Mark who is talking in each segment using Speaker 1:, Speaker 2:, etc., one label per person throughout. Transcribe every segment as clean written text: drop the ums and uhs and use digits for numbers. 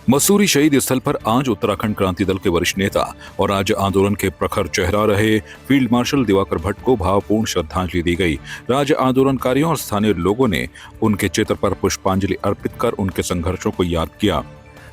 Speaker 1: मसूरी शहीद स्थल पर आज उत्तराखंड क्रांति दल के वरिष्ठ नेता और राज्य आंदोलन के प्रखर चेहरा रहे फील्ड मार्शल दिवाकर भट्ट को भावपूर्ण श्रद्धांजलि दी गई। राज्य आंदोलनकारियों और स्थानीय लोगों ने उनके चित्र पर पुष्पांजलि अर्पित कर उनके संघर्षों को याद किया।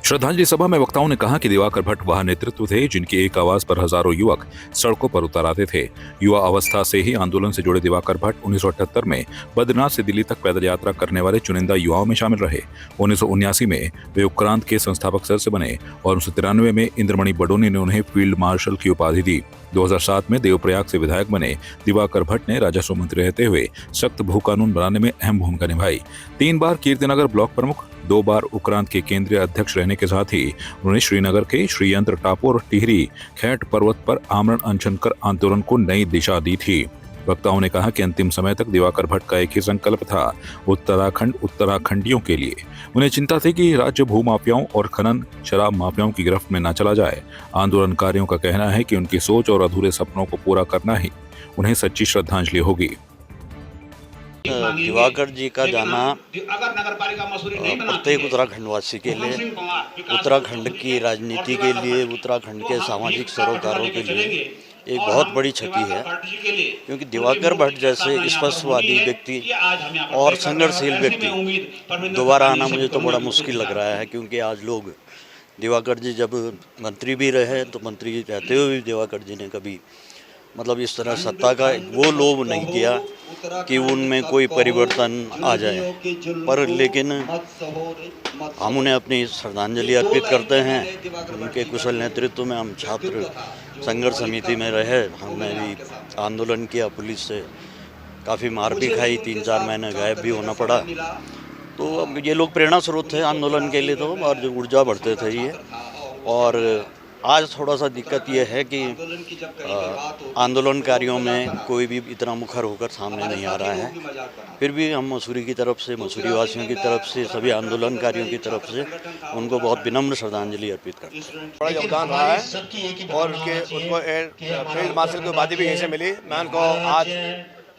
Speaker 1: श्रद्धांजलि सभा में वक्ताओं ने कहा कि दिवाकर भट्ट वह नेतृत्व थे जिनकी एक आवाज पर हजारों युवक सड़कों पर उतर आते थे। युवा अवस्था से ही आंदोलन से जुड़े दिवाकर भट्ट 1978 में बद्रीनाथ से दिल्ली तक पैदल यात्रा करने वाले चुनिंदा युवाओं में शामिल रहे। 1979 में वे उपक्रांत के संस्थापक सदस्य बने और 1993 में इंद्रमणि बडोनी ने उन्हें फील्ड मार्शल की उपाधि दी। 2007 में देवप्रयाग से विधायक बने दिवाकर भट्ट ने राजस्व मंत्री रहते हुए सख्त भू कानून बनाने में अहम भूमिका निभाई। 3 बार कीर्तिनगर ब्लॉक प्रमुख, 2 बार उपक्रांत के केंद्रीय अध्यक्ष रहने के साथ ही उन्होंने श्रीनगर के श्रीयंत्र टापू और टिहरी खैट पर्वत पर आमरण अनशन कर आंदोलन को नई दिशा दी थी। वक्ताओं ने कहा कि अंतिम समय तक दिवाकर भट्ट का एक ही संकल्प था, उत्तराखंडियों के लिए। उन्हें चिंता थी कि राज्य भू माफियाओं और खनन शराब माफियाओं की गिरफ्त में न चला जाए। आंदोलनकारियों का कहना है कि उनकी सोच और अधूरे सपनों को पूरा करना ही उन्हें सच्ची श्रद्धांजलि होगी।
Speaker 2: दिवाकर जी का जाना प्रत्येक उत्तराखंडवासी के लिए, उत्तराखंड की राजनीति के लिए, उत्तराखंड के सामाजिक सरोकारों के लिए एक बहुत बड़ी क्षति है, क्योंकि दिवाकर भट्ट जैसे स्पष्टवादी व्यक्ति और संघर्षशील व्यक्ति दोबारा आना मुझे तो बड़ा मुश्किल लग रहा है। क्योंकि आज लोग, दिवाकर जी जब मंत्री भी रहे तो मंत्री रहते हुए भी दिवाकर जी ने कभी मतलब इस तरह सत्ता का वो लोभ नहीं किया कि उनमें कोई परिवर्तन आ जाए, पर लेकिन हम उन्हें अपनी श्रद्धांजलि अर्पित करते हैं। उनके कुशल नेतृत्व में हम छात्र संघर्ष समिति में रहे, हमने भी आंदोलन किया, पुलिस से काफ़ी मार भी खाई, 3-4 महीने गायब भी होना पड़ा। तो अब ये लोग प्रेरणा स्रोत थे आंदोलन के लिए, तो और जो ऊर्जा बढ़ते थे ये। और आज थोड़ा सा दिक्कत ये है कि आंदोलनकारियों में कोई भी इतना मुखर होकर सामने नहीं आ रहा है। फिर भी हम मसूरी की तरफ से, मसूरी वासियों की तरफ से, सभी आंदोलनकारियों की तरफ से उनको बहुत विनम्र श्रद्धांजलि अर्पित करते हैं।
Speaker 3: बड़ा योगदान रहा है और उनको फील्ड मार्शल की उपाधि भी यहीं से मिली। मैं उनको आज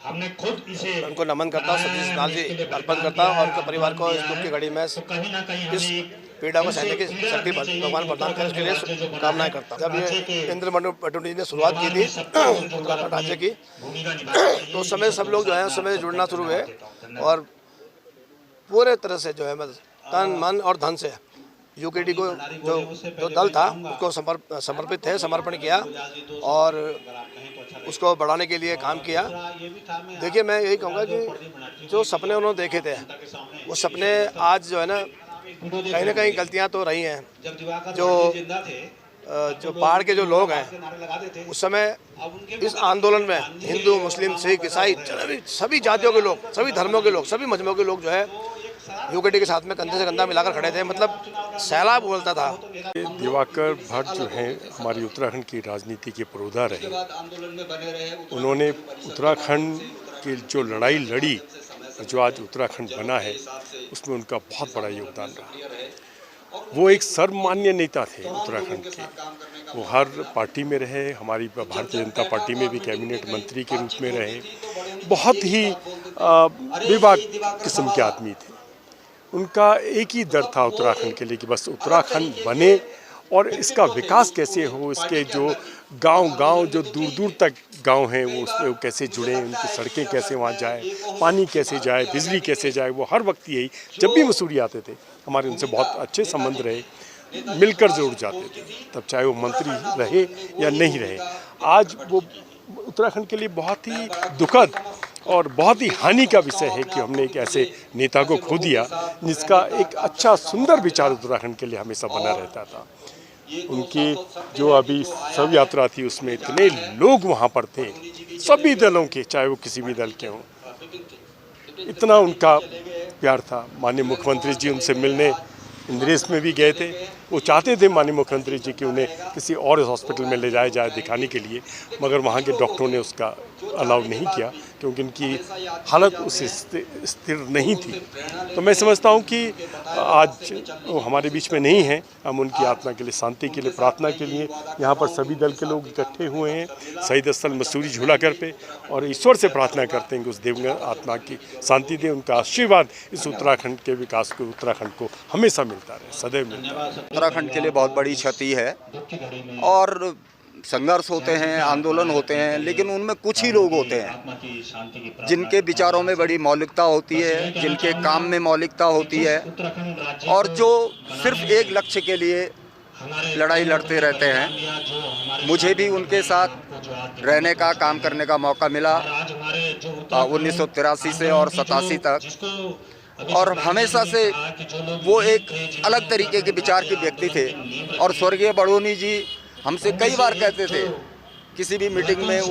Speaker 3: उनको नमन करता हूँ, सच्ची श्रद्धांजलि अर्पण करता हूँ और उनके परिवार को इस दुख की घड़ी में इस पीड़ा को सहने की शक्ति भगवान प्रदान करे, इसके लिए शुभकामनाएं करता हूँ। जब ये इंद्रमणि बडोनी ने शुरुआत की थी उत्तराखंड राज्य की, तो उस समय सब लोग जो है उस समय जुड़ना शुरू हुए और पूरे तरह से जो है तन मन और धन से यूकेडी को जो दल था उसको समर्पित थे, समर्पण किया और उसको बढ़ाने के लिए काम किया। देखिए, मैं यही कहूँगा कि जो सपने उन्होंने देखे थे वो सपने आज जो है ना कहीं ना कहीं गलतियाँ तो रही हैं। जो पहाड़ के जो लोग हैं उस समय इस आंदोलन में हिंदू, मुस्लिम, सिख, ईसाई सभी जातियों के लोग, सभी धर्मों के लोग, सभी मजहबों के लोग जो है यूकेडी के साथ में कंधे से कंधा मिलाकर खड़े थे, मतलब सैलाब बोलता था।
Speaker 4: दिवाकर भट्ट जो हैं हमारी उत्तराखंड की राजनीति के पुरोधा रहे। उन्होंने उत्तराखंड की जो लड़ाई लड़ी, जो आज उत्तराखंड बना है, उसमें उनका बहुत बड़ा योगदान रहा। वो एक सर्वमान्य नेता थे उत्तराखंड के। वो हर पार्टी में रहे, हमारी भारतीय जनता पार्टी में भी कैबिनेट मंत्री के रूप में रहे। बहुत ही बेबाक किस्म के आदमी थे। उनका एक ही डर था उत्तराखंड के लिए कि बस उत्तराखंड बने और इसका विकास कैसे हो, इसके जो गांव जो दूर दूर तक गांव हैं वो उसमें कैसे जुड़े, उनकी सड़कें कैसे वहाँ जाए, पानी कैसे जाए, बिजली कैसे जाए। वो हर वक्त यही, जब भी मसूरी आते थे हमारे उनसे बहुत अच्छे संबंध रहे, मिलकर जरूर जाते थे, तब चाहे वो मंत्री रहे या नहीं रहे। आज वो उत्तराखंड के लिए बहुत ही दुखद और बहुत ही हानि का विषय है कि हमने एक ऐसे नेता को खो दिया जिसका एक अच्छा सुंदर विचार उत्तराखंड के लिए हमेशा बना रहता था। उनकी जो अभी शव यात्रा थी उसमें इतने लोग वहाँ पर थे, सभी दलों के, चाहे वो किसी भी दल के हों, इतना उनका प्यार था। माननीय मुख्यमंत्री जी उनसे मिलने इंद्रेश में भी गए थे। वो चाहते थे माननीय मुख्यमंत्री जी कि उन्हें किसी और हॉस्पिटल में ले जाया जाए दिखाने के लिए, मगर वहाँ के डॉक्टरों ने उसका अलाउ नहीं किया क्योंकि इनकी हालत उससे स्थिर नहीं थी। तो मैं समझता हूँ कि आज वो हमारे बीच में नहीं है, हम उनकी आत्मा के लिए, शांति के लिए, प्रार्थना के लिए यहाँ पर सभी दल के लोग इकट्ठे हुए हैं शहीद स्थल मसूरी झूलाघर पे, और ईश्वर से प्रार्थना करते हैं कि उस दिवंगत आत्मा की शांति दे। उनका आशीर्वाद इस उत्तराखंड के विकास को, उत्तराखंड को हमेशा मिलता रहे, सदैव मिलता रहे।
Speaker 5: उत्तराखंड के लिए बहुत बड़ी क्षति है और संघर्ष होते हैं, आंदोलन होते हैं, लेकिन उनमें कुछ ही लोग होते हैं जिनके विचारों में बड़ी मौलिकता होती है, जिनके काम में मौलिकता होती है, और जो सिर्फ एक लक्ष्य के लिए लड़ाई लड़ते रहते हैं। मुझे भी उनके साथ रहने का, काम करने का मौका मिला 1983 से और 87 तक, और हमेशा से वो एक अलग तरीके के विचार के व्यक्ति थे। और स्वर्गीय बड़ोनी जी हमसे कई बार कहते थे, किसी भी मीटिंग में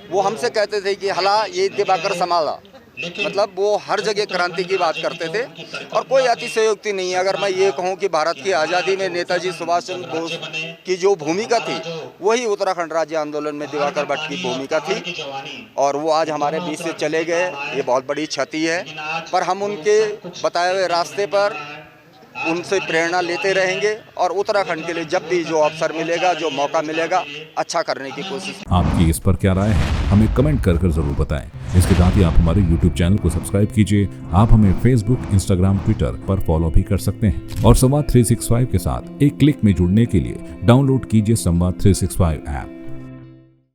Speaker 5: वो हमसे कहते थे कि हला ये दिवाकर संभाला, मतलब वो हर जगह क्रांति की बात करते थे और कोई अतिशयोक्ति नहीं है। अगर मैं ये कहूँ कि भारत की आज़ादी में नेताजी सुभाष चंद्र बोस की जो भूमिका थी, वही उत्तराखंड राज्य आंदोलन में दिवाकर भट्ट की भूमिका थी, और वो आज हमारे बीच से चले गए। ये बहुत बड़ी क्षति है, पर हम उनके बताए हुए रास्ते पर उनसे प्रेरणा लेते रहेंगे और उत्तराखंड के लिए जब भी जो अवसर मिलेगा, जो मौका मिलेगा, अच्छा करने की कोशिश।
Speaker 1: आपकी इस पर क्या राय है, हमें कमेंट कर जरूर बताएं। इसके साथ ही आप हमारे YouTube चैनल को सब्सक्राइब कीजिए। आप हमें Facebook, Instagram, Twitter पर फॉलो भी कर सकते हैं, और संवाद 365 के साथ एक क्लिक में जुड़ने के लिए डाउनलोड कीजिए संवाद 365 ऐप।